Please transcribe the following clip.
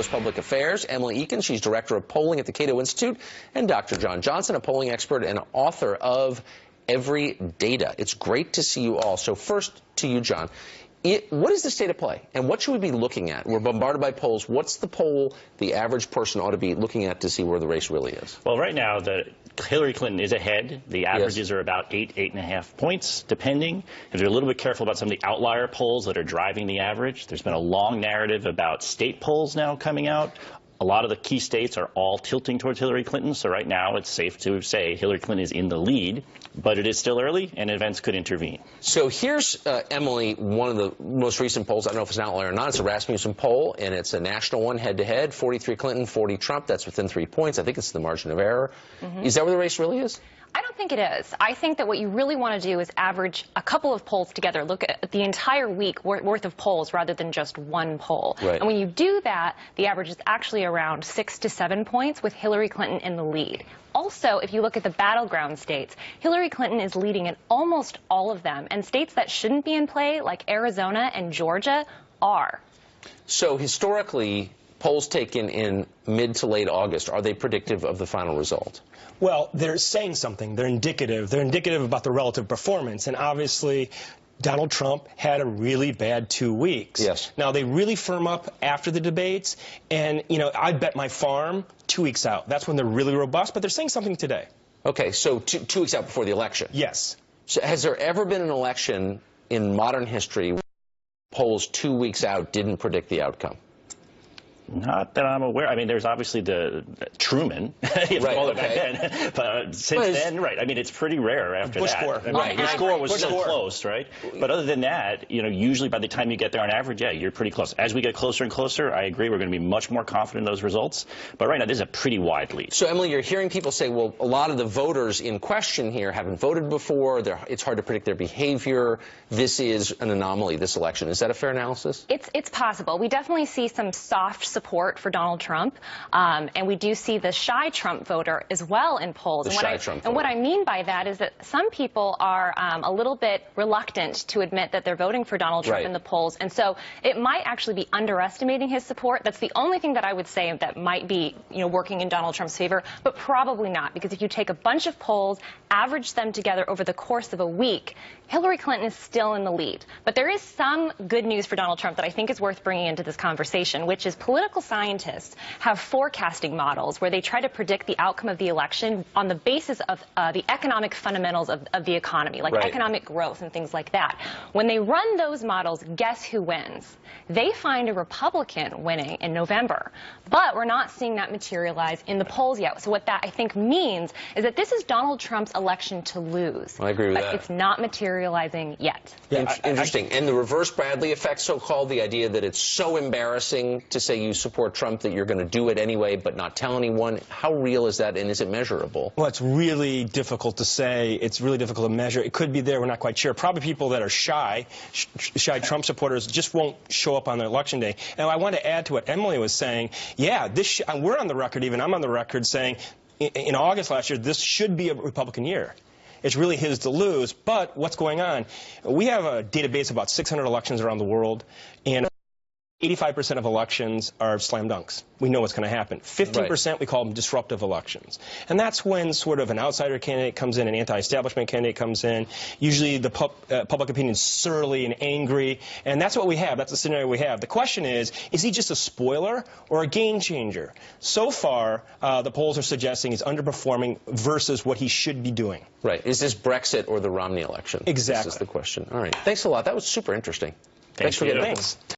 Cato's Public Affairs, Emily Eakin, she's Director of Polling at the Cato Institute, and Dr. John Johnson, a polling expert and author of Everydata. It's great to see you all. So first to you, John. What is the state of play, and what should we be looking at? We're bombarded by polls. What's the poll the average person ought to be looking at to see where the race really is? Well, right now, Hillary Clinton is ahead. The averages are about 8.5 points, depending. If you're a little bit careful about some of the outlier polls that are driving the average, there's been a long narrative about state polls now coming out. A lot of the key states are all tilting towards Hillary Clinton, so right now it's safe to say Hillary Clinton is in the lead, but it is still early and events could intervene. So here's, Emily, one of the most recent polls. I don't know if it's an outlier or not. It's a Rasmussen poll, and it's a national one, head-to-head, 43 Clinton, 40 Trump. That's within 3 points. I think it's the margin of error. Is that where the race really is? I don't think it is. I think that what you really want to do is average a couple of polls together, look at the entire week worth of polls rather than just one poll. Right. And when you do that, the average is actually around 6 to 7 points with Hillary Clinton in the lead. Also, if you look at the battleground states, Hillary Clinton is leading in almost all of them, and states that shouldn't be in play, like Arizona and Georgia, are. So historically, polls taken in mid to late August, are they predictive of the final result? Well, they're saying something. They're indicative. They're indicative about the relative performance. And obviously, Donald Trump had a really bad 2 weeks. Yes. Now, they really firm up after the debates. And, you know, I bet my farm 2 weeks out. That's when they're really robust. But they're saying something today. Okay, so 2 weeks out before the election. Yes. So has there ever been an election in modern history where polls 2 weeks out didn't predict the outcome? Not that I'm aware. I mean, there's obviously the Truman, you right, call it okay. back then. But since then, right, I mean, it's pretty rare after Bush that. score. I mean, Right. Bush score was Bush still score. close, right? But other than that, you know, usually by the time you get there on average, yeah, you're pretty close. As we get closer and closer, I agree, we're going to be much more confident in those results. But right now, this is a pretty wide lead. So, Emily, you're hearing people say, well, a lot of the voters in question here haven't voted before. It's hard to predict their behavior. This is an anomaly, this election. Is that a fair analysis? It's possible. We definitely see some soft support for Donald Trump, and we do see the shy Trump voter as well in polls. And what I mean by that is that some people are a little bit reluctant to admit that they're voting for Donald Trump in the polls, and so it might actually be underestimating his support. That's the only thing that I would say that might be, you know, working in Donald Trump's favor, but probably not, because if you take a bunch of polls, average them together over the course of a week, Hillary Clinton is still in the lead. But there is some good news for Donald Trump that I think is worth bringing into this conversation, which is political scientists have forecasting models where they try to predict the outcome of the election on the basis of the economic fundamentals of the economy, like economic growth and things like that. When they run those models, guess who wins? They find a Republican winning in November. But we're not seeing that materialize in the polls yet. So what that, I think, means is that this is Donald Trump's election to lose. I agree with that. It's not materializing yet. Yeah, interesting. And the reverse Bradley effect, so-called, the idea that it's so embarrassing to say you support Trump that you're going to do it anyway but not tell anyone. How real is that, and is it measurable? Well, it's really difficult to say. It's really difficult to measure. It could be there. We're not quite sure. Probably people that are shy Trump supporters just won't show up on their election day. And I want to add to what Emily was saying. Yeah, we're on the record, even I'm on the record, saying in August last year, this should be a Republican year. It's really his to lose. But what's going on? We have a database of about 600 elections around the world, and 85% of elections are slam dunks. We know what's going to happen. 15% we call them disruptive elections. And that's when sort of an outsider candidate comes in, an anti-establishment candidate comes in. Usually the public opinion is surly and angry. And that's what we have. That's the scenario we have. The question is he just a spoiler or a game changer? So far, the polls are suggesting he's underperforming versus what he should be doing. Right. Is this Brexit or the Romney election? Exactly. This is the question. All right. Thanks a lot. That was super interesting. Thanks for getting Thanks.